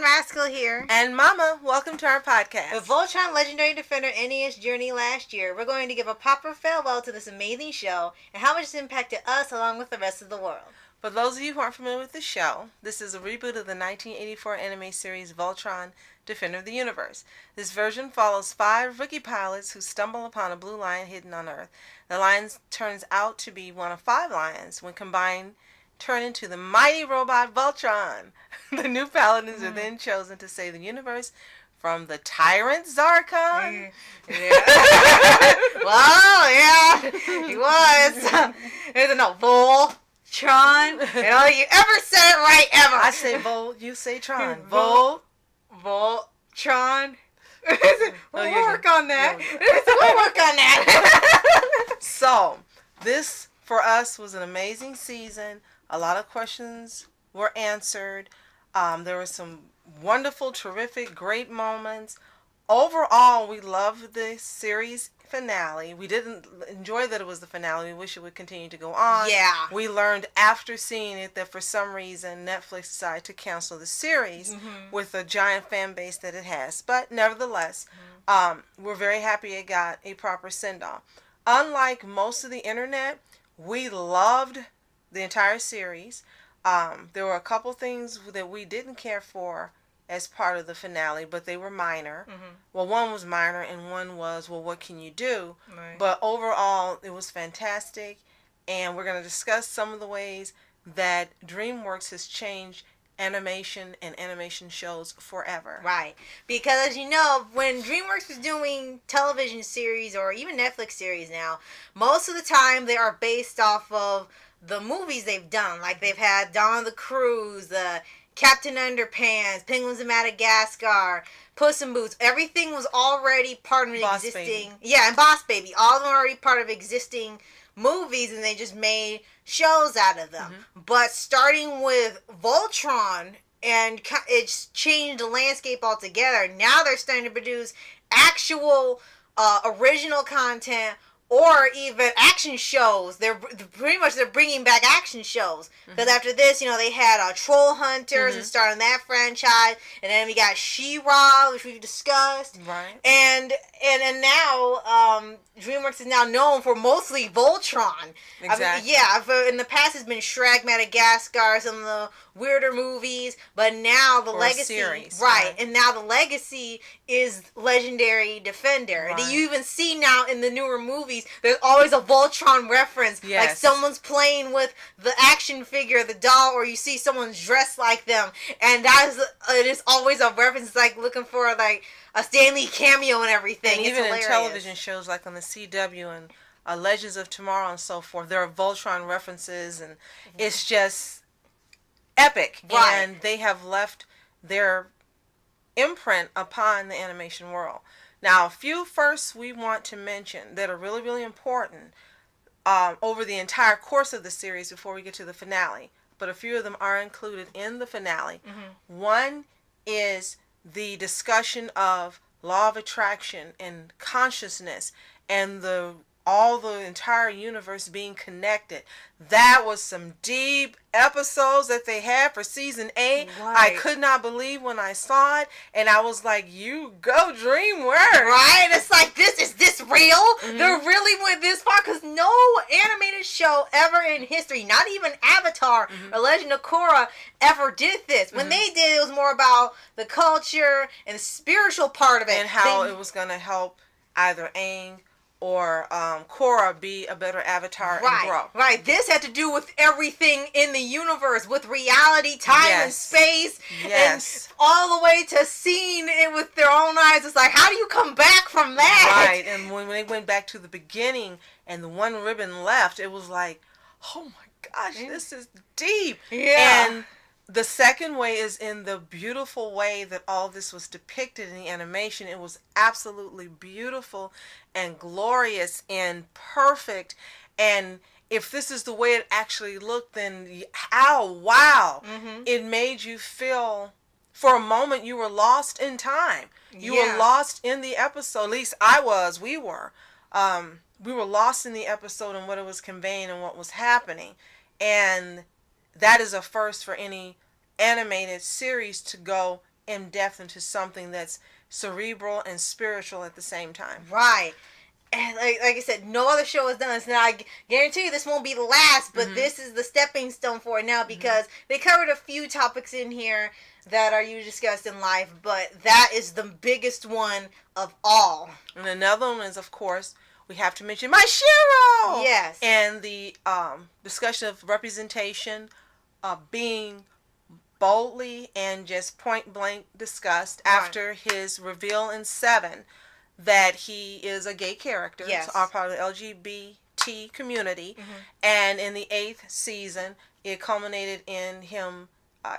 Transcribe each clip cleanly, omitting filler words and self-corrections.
Rascal here. And Mama, welcome to our podcast. With Voltron Legendary Defender ending its journey last year, we're going to give a proper farewell to this amazing show and how much it's impacted us along with the rest of the world. For those of you who aren't familiar with the show, this is a reboot of the 1984 anime series Voltron, Defender of the Universe. This version follows 5 rookie pilots who stumble upon a blue lion hidden on Earth. The lion turns out to be one of 5 lions. When combined, turn into the mighty robot Voltron. The new Paladins are then chosen to save the universe from the tyrant Zarkon. Yeah. Well, yeah, he was. There's no Voltron. And all you ever said it right ever. I say Vol, you say Tron. Voltron. We'll work on that. We'll work on that. So, this for us was an amazing season. A lot of questions were answered. There were some wonderful, terrific, great moments. Overall, we loved the series finale. We didn't enjoy that it was the finale. We wish it would continue to go on. Yeah. We learned after seeing it that for some reason Netflix decided to cancel the series with the giant fan base that it has. But nevertheless, we're very happy it got a proper send-off. Unlike most of the internet, we loved the entire series. There were a couple things that we didn't care for as part of the finale, but they were minor. Well, one was minor and one was, well, what can you do? Right. But overall, it was fantastic, and we're going to discuss some of the ways that DreamWorks has changed animation and animation shows forever. Right. Because as you know, when DreamWorks was doing television series or even Netflix series now, most of the time they are based off of the movies they've done. Like they've had Dawn of the Cruise, Captain Underpants, Penguins of Madagascar, Puss in Boots. Everything was already part of an Boss existing... Baby. Yeah, and Boss Baby. All of them are already part of existing movies, and they just made shows out of them. But starting with Voltron, and it's changed the landscape altogether. Now they're starting to produce actual original content or even action shows. They're bringing back action shows. Because after this, they had Troll Hunters and starting that franchise. And then we got She-Ra, which we've discussed. Right. And now DreamWorks is now known for mostly Voltron. Exactly. In the past it's been Shrek, Madagascar, some of the weirder movies, but now the legacy, series, right? And now the legacy is Legendary Defender. Right. And you even see now in the newer movies, there's always a Voltron reference. Yes. Like someone's playing with the action figure, the doll, or you see someone's dressed like them, and it is always a reference. It's like looking for like a Stan Lee cameo and everything. And it's even hilarious. in television shows like on the CW and Legends of Tomorrow and so forth, there are Voltron references, and it's just epic. Right. And they have left their imprint upon the animation world. Now, a few firsts we want to mention that are really, really important over the entire course of the series before we get to the finale. But a few of them are included in the finale. One is the discussion of law of attraction and consciousness and all the entire universe being connected. That was some deep episodes that they had for season 8. Right. I could not believe when I saw it, and I was like, you go DreamWorks. Right? It's like, is this real? They really went this far, because no animated show ever in history, not even Avatar or Legend of Korra, ever did this. When they did, it was more about the culture and the spiritual part of it. And how it was going to help either Aang or Korra be a better avatar and grow. Right. This had to do with everything in the universe, with reality, time, and space. Yes. And all the way to seeing it with their own eyes. It's like, how do you come back from that? Right. And when they went back to the beginning and the one ribbon left, it was like, oh my gosh, this is deep. Yeah. And the second way is in the beautiful way that all this was depicted in the animation. It was absolutely beautiful and glorious and perfect. And if this is the way it actually looked, then wow. It made you feel, for a moment, you were lost in time. You were lost in the episode. At least we were. We were lost in the episode and what it was conveying and what was happening. And that is a first for any animated series to go in depth into something that's cerebral and spiritual at the same time. Right. And like I said, no other show has done this. Now, I guarantee you this won't be the last, but this is the stepping stone for it now, because they covered a few topics in here that are usually discussed in life, but that is the biggest one of all. And another one is, of course, we have to mention My Shiro! Yes. And the discussion of representation being boldly and just point blank discussed after his reveal in 7 that he is a gay character. Yes. So, are part of the LGBT community. And in the 8th season, it culminated in him,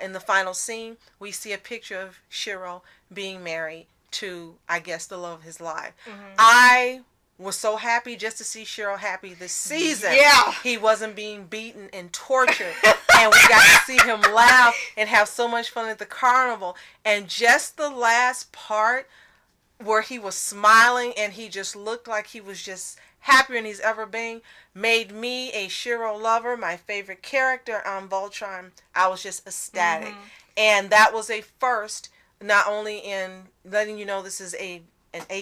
in the final scene, we see a picture of Shiro being married to, I guess, the love of his life. I was so happy just to see Shiro happy this season. Yeah. He wasn't being beaten and tortured. And we got to see him laugh and have so much fun at the carnival. And just the last part where he was smiling and he just looked like he was just happier than he's ever been, made me a Shiro lover, my favorite character on Voltron. I was just ecstatic. And that was a first, not only in letting you know this is a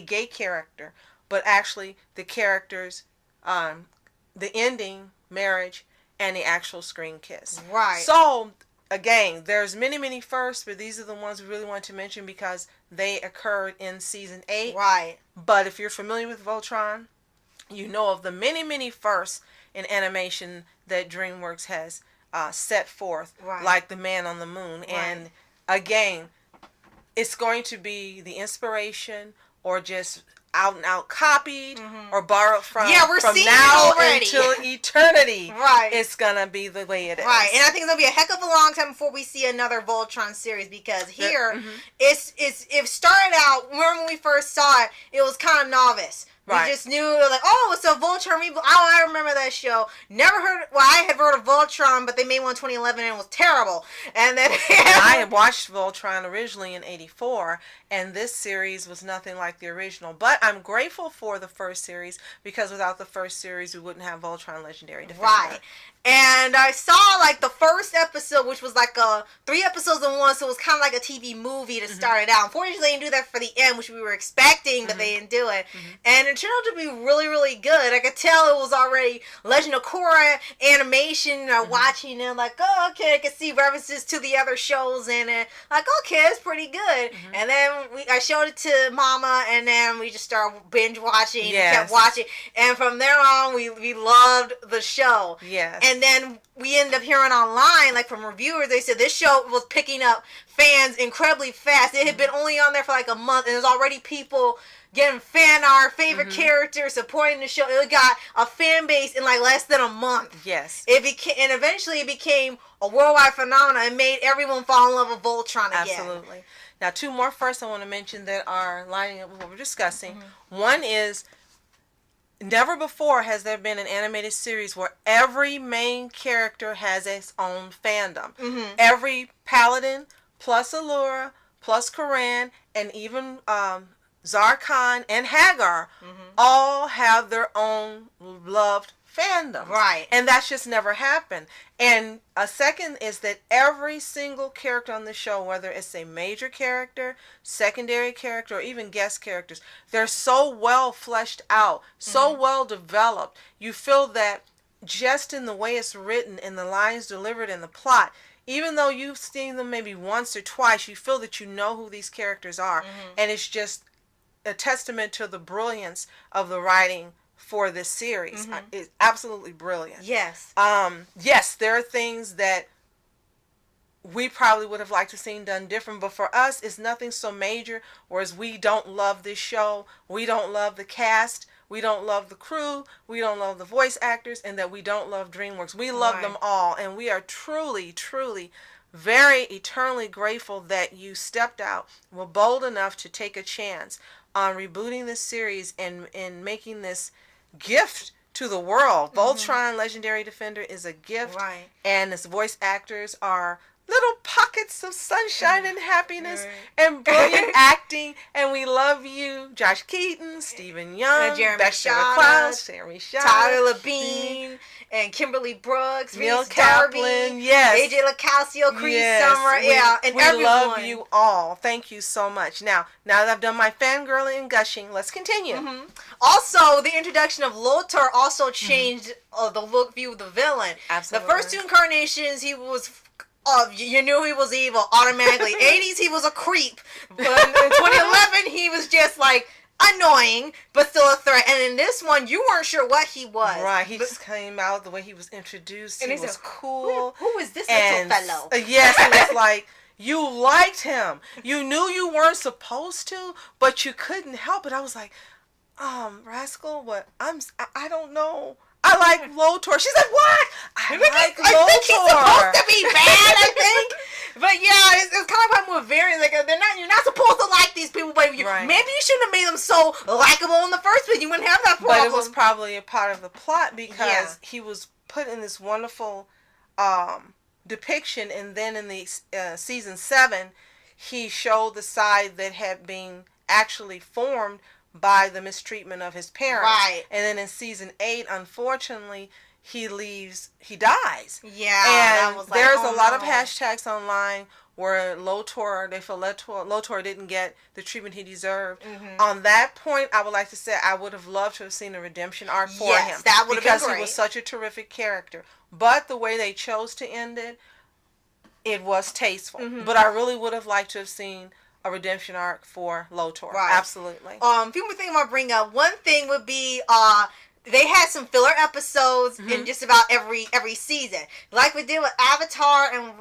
gay character, but actually the characters, the ending, marriage, and the actual screen kiss. Right. So, again, there's many firsts, but these are the ones we really want to mention because they occurred in season 8. Right. But if you're familiar with Voltron, you know of the many firsts in animation that DreamWorks has set forth, like The Man on the Moon. And again, it's going to be the inspiration or just out and out copied or borrowed from seeing now it already until eternity. Right. It's gonna be the way it is. Right. And I think it's gonna be a heck of a long time before we see another Voltron series, because here it started out, remember when we first saw it, it was kind of novice. We just knew, like, oh, it's a Voltron reboot. Oh, I remember that show. Never heard, well, I had heard of Voltron, but they made one in 2011 and it was terrible. And then I had watched Voltron originally in '84, and this series was nothing like the original. But I'm grateful for the first series, because without the first series, we wouldn't have Voltron Legendary Defender. Right. And I saw, like, the first episode, which was like 3 episodes in one, so it was kind of like a TV movie to start it out. Unfortunately, they didn't do that for the end, which we were expecting, but they didn't do it. And it turned out to be really good. I could tell it was already Legend of Korra animation, watching it, like, oh, okay, I could see references to the other shows in it. Like, okay, it's pretty good. And then I showed it to Mama, and then we just started binge watching and kept watching. And from there on, we loved the show. Yes. And then we ended up hearing online, like from reviewers, they said this show was picking up fans incredibly fast. It had been only on there for like a month, and there's already people getting fan art, favorite characters, supporting the show. It got a fan base in like less than a month. Yes. And eventually it became a worldwide phenomenon and made everyone fall in love with Voltron again. Absolutely. Now, 2 more first I want to mention that are lining up with what we're discussing. One is, never before has there been an animated series where every main character has its own fandom. Every Paladin, plus Allura, plus Koran, and even Zarkon and Hagar all have their own loved fandom. Right. And that's just never happened. And a second is that every single character on the show, whether it's a major character, secondary character, or even guest characters, they're so well fleshed out, so well developed. You feel that just in the way it's written, in the lines delivered, in the plot, even though you've seen them maybe once or twice, you feel that you know who these characters are. And it's just a testament to the brilliance of the writing for this series. It's absolutely brilliant. Yes. Yes, there are things that we probably would have liked to seen done different, but for us, it's nothing so major, whereas we don't love this show, we don't love the cast, we don't love the crew, we don't love the voice actors, and that we don't love DreamWorks. We love them all, and we are truly very eternally grateful that you stepped out, were bold enough to take a chance on rebooting this series and making this gift to the world. Voltron Legendary Defender is a gift, and its voice actors are little pockets of sunshine and happiness and brilliant acting. And we love you, Josh Keaton, Stephen Young, Betsy McCloud, Jeremy Shaw, Tyler Labine, and Kimberly Brooks, Neil Kaplan, AJ LaCalcio, Cree Summer, and everyone. We love you all. Thank you so much. Now that I've done my fangirling and gushing, let's continue. Also, the introduction of Lothar also changed the view of the villain. Absolutely. The first two incarnations, he was... you knew he was evil automatically. 80s, he was a creep. But in 2011, he was just like annoying, but still a threat. And in this one, you weren't sure what he was. Right, he just came out the way he was introduced. And he was cool. Who is this little fellow? Yes, it was like, you liked him. You knew you weren't supposed to, but you couldn't help it. I was like, Rascal, what? I don't know. I like Lothar. She said, what? I like Lothar. I think he's supposed to be bad, I think. But yeah, it's kind of like with variants. Like, you're not supposed to like these people, but maybe you shouldn't have made them so likable in the first place. You wouldn't have that problem. But it was probably a part of the plot because he was put in this wonderful depiction, and then in the season 7, he showed the side that had been actually formed by the mistreatment of his parents. Right. And then in season 8, unfortunately, he dies. Yeah. And was like, there's a lot of hashtags online where they feel Lothar didn't get the treatment he deserved. On that point, I would like to say I would have loved to have seen a redemption arc for him. That would have been great. Because he was such a terrific character. But the way they chose to end it, it was tasteful. But I really would have liked to have seen a redemption arc for Lothar. Right. Absolutely. Few more things I want to bring up. One thing would be they had some filler episodes in just about every season. Like we did with Avatar, and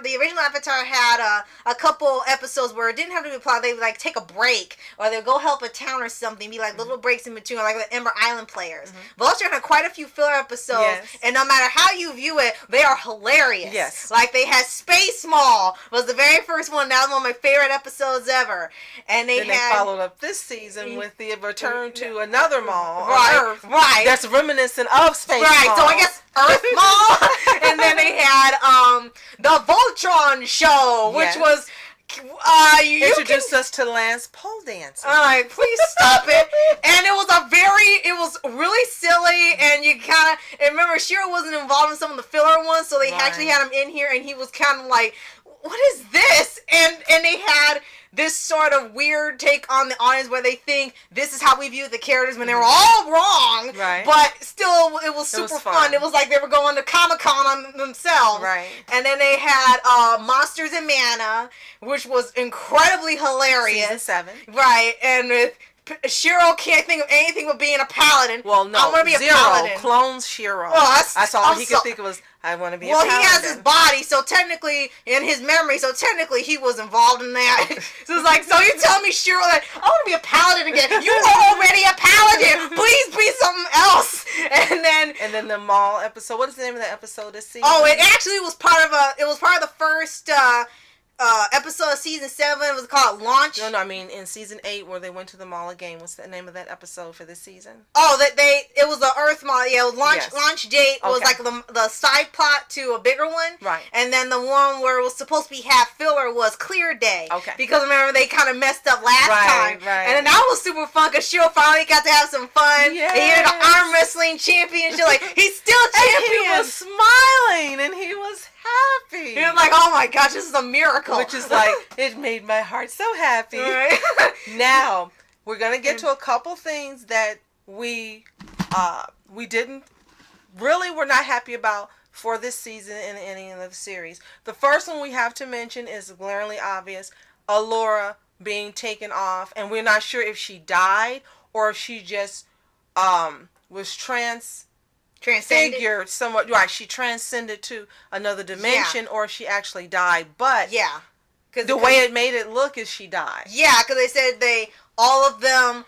the original Avatar had a couple episodes where it didn't have to be plot. They would like take a break, or they would go help a town or something. Be like little breaks in between, like the Ember Island players. Voltron had quite a few filler episodes, and no matter how you view it, they are hilarious. Yes. Like they had Space Mall was the very first one. That was one of my favorite episodes ever. And they followed up this season with the return to another mall on Earth. Right. That's reminiscent of Space Mall. Right. So I guess Earth Mall, and then they had the Voltron show, which was you introduced us to Lance pole dancing. All right, please stop it. And it was really silly, and you kind of remember Shiro wasn't involved in some of the filler ones, so they actually had him in here, and he was kind of like, what is this? And they had this sort of weird take on the audience where they think this is how we view the characters when they were all wrong. Right. But still, it was super fun. It was like they were going to Comic-Con on themselves. Right. And then they had Monsters and Mana, which was incredibly hilarious. Season 7. Right. And with Shiro can't think of anything but being a paladin. Well, no. I want to be a paladin. Clones Shiro. Oh, that's all he could think of was, I want to be a paladin. Well, he has his body, so technically, in his memory, he was involved in that. So it's like, so you tell me, Shiro, that I want to be a paladin again. You were already a paladin. Please be something else. And then the mall episode. What is the name of that episode this season? Oh, it actually was part of the first episode of season 7. It was called Launch. No, I mean in season 8 where they went to the mall again. What's the name of that episode for this season? Oh, it was the Earth Mall. Yeah, it was launch date was like the side plot to a bigger one. Right. And then the one where it was supposed to be half filler was Clear Day. Okay. Because remember they kind of messed up last time. Right. And then that was super fun because Shiro finally got to have some fun. Yes. And he had an arm wrestling championship. Like he's still champion. And he was smiling and he was happy. You're like, oh my gosh, this is a miracle. Which is like, it made my heart so happy. Right. Now, we're going to get to a couple things that we were not happy about for this season in any of the series. The first one we have to mention is glaringly obvious, Allura being taken off, and we're not sure if she died or if she just was transfigured somewhat. Right, she transcended to another dimension, or she actually died. But the way it made it look is she died. Yeah, because they said all of them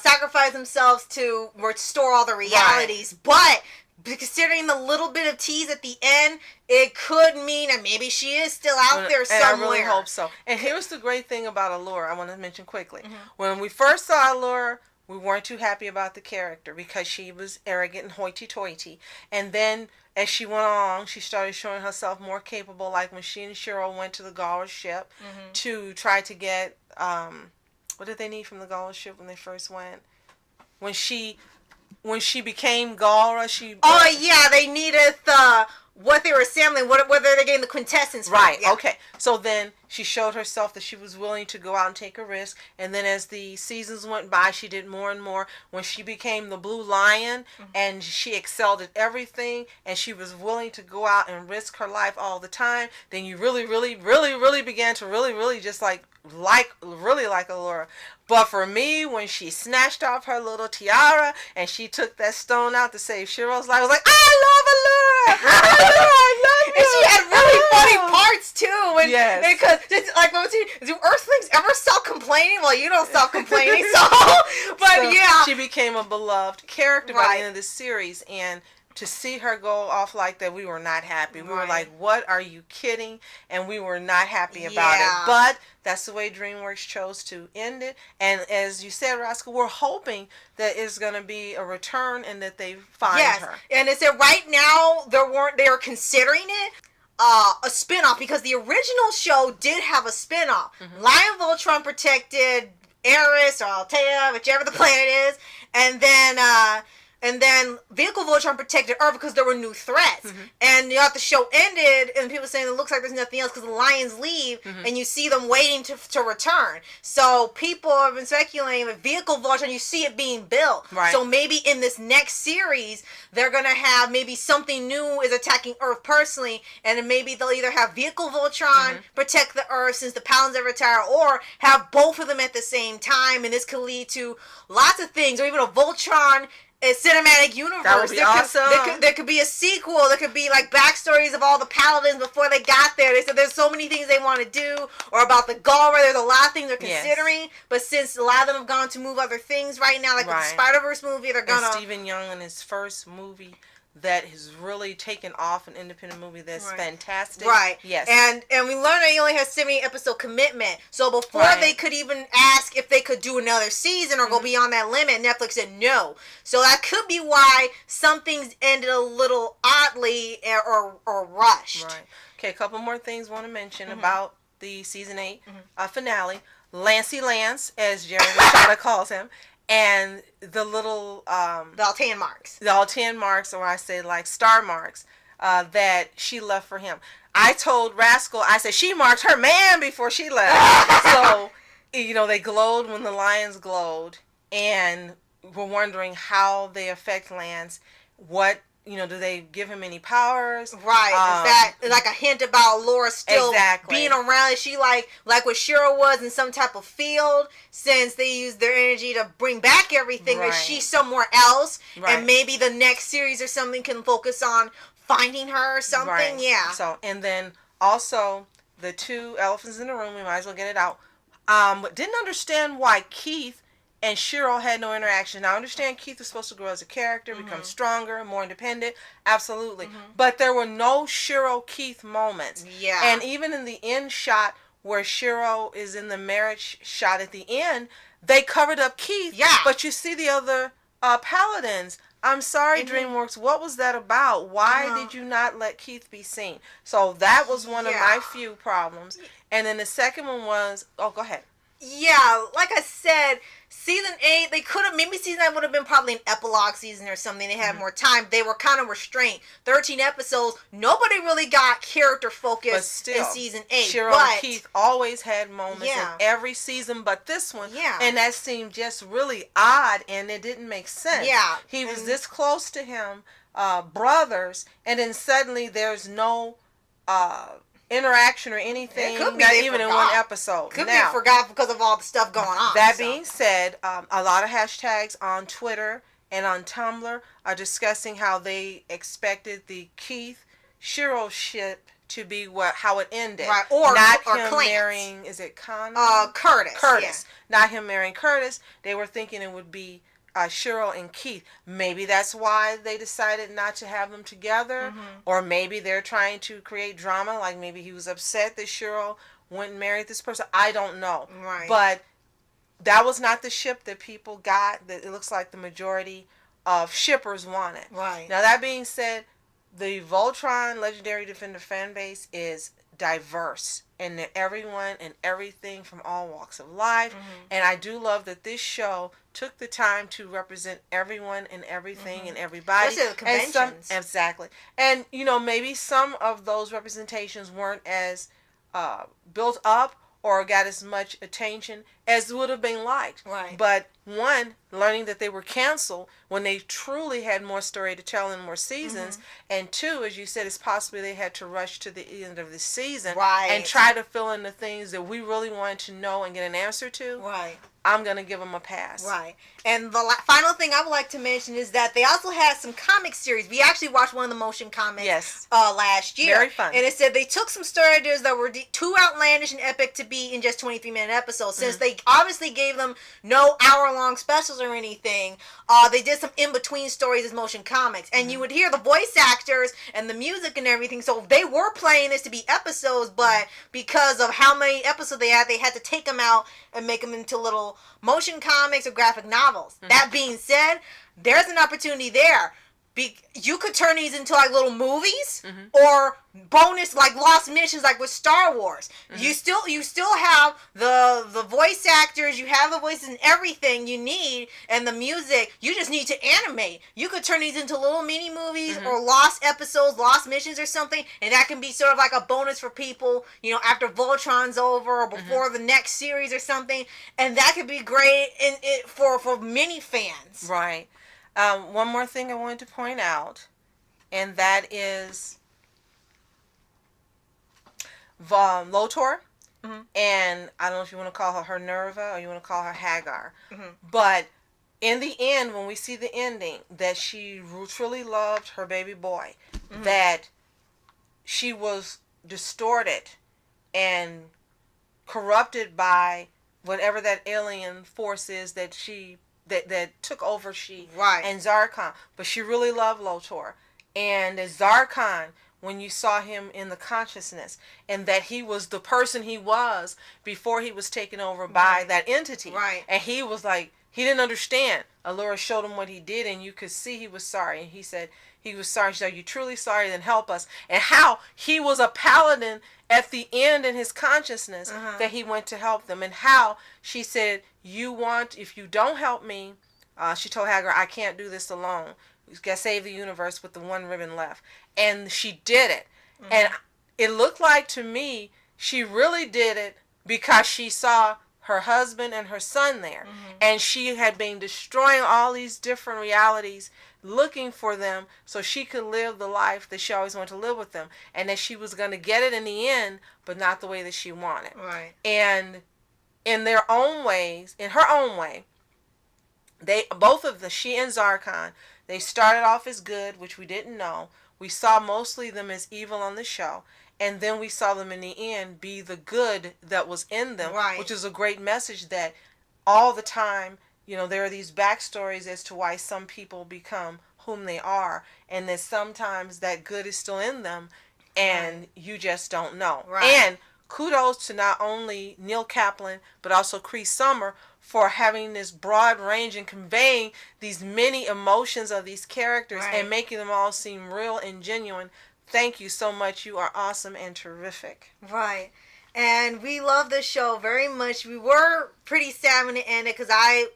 sacrificed themselves to restore all the realities. Right. But considering the little bit of tease at the end, it could mean that maybe she is still out there somewhere. And I really hope so. And here's the great thing about Allura, I want to mention quickly. When we first saw Allura, we weren't too happy about the character because she was arrogant and hoity-toity. And then as she went along, she started showing herself more capable, like when she and Cheryl went to the Gawler ship to try to get, what did they need from the Gawler ship when they first went? When she became Gawler, Oh, yeah, they needed what they were assembling, whether they getting the quintessence from. Right, Yeah. okay. So then she showed herself that she was willing to go out and take a risk. And then as the seasons went by, she did more and more. When she became the Blue Lion and she excelled at everything and she was willing to go out and risk her life all the time, then you really, really, really, really began to really just like Allura. But for me, when she snatched off her little tiara and she took that stone out to save Cheryl's life, I was like, I love Allura! I love you! And she had really funny parts too. And, yes. Because it's like, do Earthlings ever stop complaining? Well, you don't stop complaining, so. But yeah, she became a beloved character by the end of this series, and to see her go off like that, we were not happy. We were like, what, are you kidding? And we were not happy about it. But that's the way DreamWorks chose to end it. And as you said, Rascal, we're hoping that it's going to be a return and that they find her. And it said right now they are considering it a spinoff, because the original show did have a spinoff. Lion Voltron protected Eris or Altea, whichever the planet is, and then Vehicle Voltron protected Earth because there were new threats. And the show ended, and people saying it looks like there's nothing else because the lions leave, and you see them waiting to return. So people have been speculating that Vehicle Voltron, you see it being built. Right. So maybe in this next series, they're going to have maybe something new is attacking Earth personally, and then maybe they'll either have Vehicle Voltron protect the Earth since the Paladins have retired, or have both of them at the same time, and this could lead to lots of things, or even a Voltron cinematic universe. That would be awesome. There could be a sequel. There could be like backstories of all the Paladins before they got there. They said there's so many things they want to do, or about the Gawler. There's a lot of things they're considering. But since a lot of them have gone to move other things right now, like with the Spider-Verse movie, they're gonna. And Stephen Young in his first movie that has really taken off, an independent movie that's fantastic. Right. Yes. And we learned that he only has 70 episode commitment. So before they could even ask if they could do another season or go beyond that limit, Netflix said no. So that could be why some things ended a little oddly or rushed. Right. Okay, a couple more things I want to mention about the season 8 finale. Lancey Lance, as Jeremy Machado calls him, and the little the Altean marks. The Altean marks, or I say like star marks, that she left for him. I told Rascal, I said she marked her man before she left. So, they glowed when the lions glowed, and we're wondering how they affect Lance. What, do they give him any powers? Right. Is that like a hint about Laura still being around? Is she like what Cheryl was in some type of field, since they used their energy to bring back everything? Or is she somewhere else? And maybe the next series or something can focus on finding her or something? Yeah. So, and then also the two elephants in the room, we might as well get it out. But didn't understand why Keith and Cheryl had no interaction. Now, I understand Keith was supposed to grow as a character, become stronger, more independent. Absolutely. But there were no Cheryl-Keith moments. Yeah. And even in the end shot where Cheryl is in the marriage shot at the end, they covered up Keith. Yeah. But you see the other Paladins. I'm sorry, DreamWorks. What was that about? Why did you not let Keith be seen? So that was one of my few problems. And then the second one was... Oh, go ahead. Yeah, like I said, season 8, they could have, maybe season 9 would have been probably an epilogue season or something. They had more time. They were kind of restrained. 13 episodes. Nobody really got character focused in season 8. Cheryl and Keith always had moments in every season but this one. Yeah. And that seemed just really odd, and it didn't make sense. Yeah. He was this close to him, brothers, and then suddenly there's no... interaction or anything, not even in one episode. Could be forgot because of all the stuff going on. That being said, a lot of hashtags on Twitter and on Tumblr are discussing how they expected the Keith Cheryl ship to be how it ended. Right, or not or him Clarence. marrying, is it Curtis. Curtis. Yeah. Not him marrying Curtis. They were thinking it would be Cheryl and Keith. Maybe that's why they decided not to have them together, or maybe they're trying to create drama, like maybe he was upset that Cheryl went and married this person. I don't know. Right. But that was not the ship that people got, that it looks like the majority of shippers wanted. Right. Now, that being said, the Voltron Legendary Defender fan base is diverse, and everyone and everything from all walks of life. And I do love that this show took the time to represent everyone and everything and everybody. Especially the conventions. Exactly. And, you know, maybe some of those representations weren't as built up or got as much attention as would have been liked. Right. But one, learning that they were canceled when they truly had more story to tell and more seasons. And two, as you said, it's possibly they had to rush to the end of the season and try to fill in the things that we really wanted to know and get an answer to. Right. I'm going to give them a pass. Right. And the final thing I would like to mention is that they also had some comic series. We actually watched one of the motion comics last year. Very fun. And it said they took some story ideas that were too outlandish and epic to be in just 23-minute episodes. Since they obviously gave them no hour-long specials or anything, they did some in-between stories as motion comics. And you would hear the voice actors and the music and everything. So they were playing this to be episodes, but because of how many episodes they had to take them out and make them into little motion comics or graphic novels. That being said, there's an opportunity there. You could turn these into like little movies or bonus like lost missions like with Star Wars. You still have the voice actors, you have the voices and everything you need and the music. You just need to animate. You could turn these into little mini movies or lost episodes, lost missions or something, and that can be sort of like a bonus for people, you know, after Voltron's over or before the next series or something. And that could be great for many fans. Right. One more thing I wanted to point out, and that is Lotor, and I don't know if you want to call her Nerva or you want to call her Hagar, but in the end, when we see the ending, that she truly loved her baby boy, that she was distorted and corrupted by whatever that alien force is that took over and Zarkon, but she really loved Lotor. And as Zarkon, when you saw him in the consciousness, and that he was the person he was before he was taken over by that entity, and he was like, he didn't understand. Allura showed him what he did, and you could see he was sorry. And he said he was sorry. She said, "Are you truly sorry? Then help us." And how he was a paladin at the end in his consciousness that he went to help them. And how she said, if you don't help me, she told Hagar, "I can't do this alone. We got to save the universe with the one ribbon left." And she did it. And it looked like to me she really did it because she saw her husband and her son there. And she had been destroying all these different realities, looking for them so she could live the life that she always wanted to live with them. And that she was going to get it in the end, but not the way that she wanted. Right. And in their own ways, in her own way, she and Zarkon, they started off as good, which we didn't know. We saw mostly them as evil on the show. And then we saw them in the end be the good that was in them, which is a great message that all the time, you know, there are these backstories as to why some people become whom they are, and that sometimes that good is still in them, and you just don't know. And kudos to not only Neil Kaplan, but also Cree Summer for having this broad range and conveying these many emotions of these characters and making them all seem real and genuine. Thank you so much. You are awesome and terrific. Right. And we love this show very much. We were pretty sad when it ended because I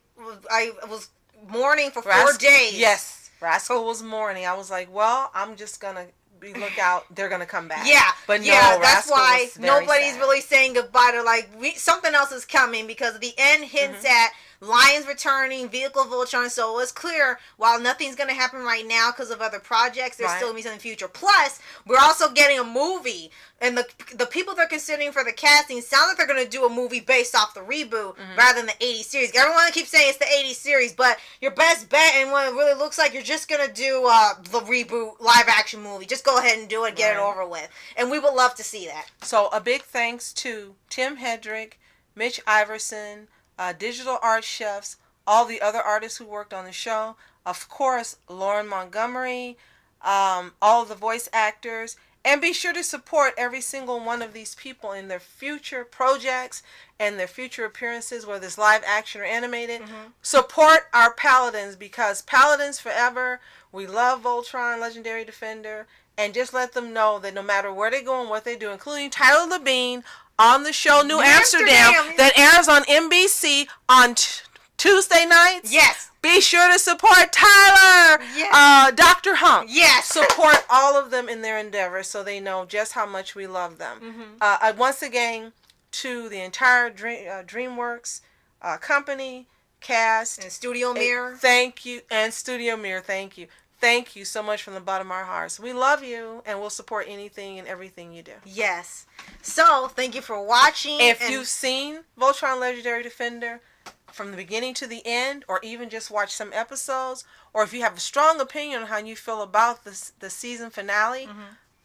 was mourning for 4 days. Yes. Rascal was mourning. I was like, well, I'm just going to look out. They're going to come back. Yeah. But no, that's Rascal why nobody's sad. really saying goodbye to something else is coming because the end hints at Lions returning, Vehicle Voltron, so it was clear while nothing's going to happen right now because of other projects, there's still going to be something in the future. Plus, we're also getting a movie, and the people they're considering for the casting sound like they're going to do a movie based off the reboot rather than the 80s series. Everyone keeps saying it's the 80s series, but your best bet, and what it really looks like, you're just going to do the reboot live-action movie. Just go ahead and do it, get it over with. And we would love to see that. So, a big thanks to Tim Hedrick, Mitch Iverson, digital art chefs, all the other artists who worked on the show, of course, Lauren Montgomery, all of the voice actors, And be sure to support every single one of these people in their future projects and their future appearances, whether it's live action or animated. Support our Paladins, because Paladins forever. We love Voltron, Legendary Defender. And just let them know that no matter where they go and what they do, including Tyler Labine on the show New Amsterdam that airs on NBC on Tuesday nights. Yes. Be sure to support Tyler, Dr. Hunk. Yes. Support all of them in their endeavors so they know just how much we love them. Once again, to the entire DreamWorks company, cast. And Studio Mirror. Thank you. And Studio Mirror, thank you. Thank you so much from the bottom of our hearts. We love you, and we'll support anything and everything you do. Yes. So, thank you for watching. If you've seen Voltron Legendary Defender from the beginning to the end, or even just watch some episodes, or if you have a strong opinion on how you feel about the season finale,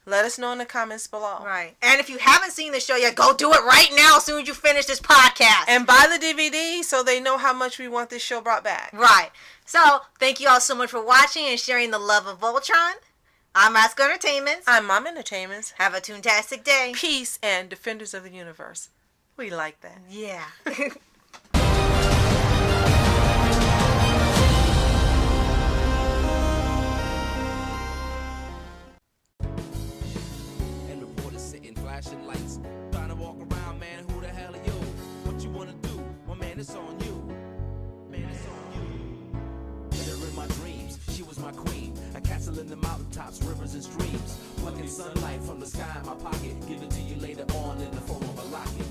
let us know in the comments below. Right. And if you haven't seen the show yet, go do it right now as soon as you finish this podcast. And buy the DVD so they know how much we want this show brought back. Right. So, thank you all so much for watching and sharing the love of Voltron. I'm Oscar Entertainments. I'm Mom Entertainments. Have a toontastic day. Peace and Defenders of the Universe. We like that. Yeah. Flashing lights, trying to walk around, man, who the hell are you? What you wanna do? Well, man, it's on you. Man, it's on you. Met her in my dreams, she was my queen. A castle in the mountaintops, rivers and streams. Plucking sunlight from the sky in my pocket. Give it to you later on in the form of a locket.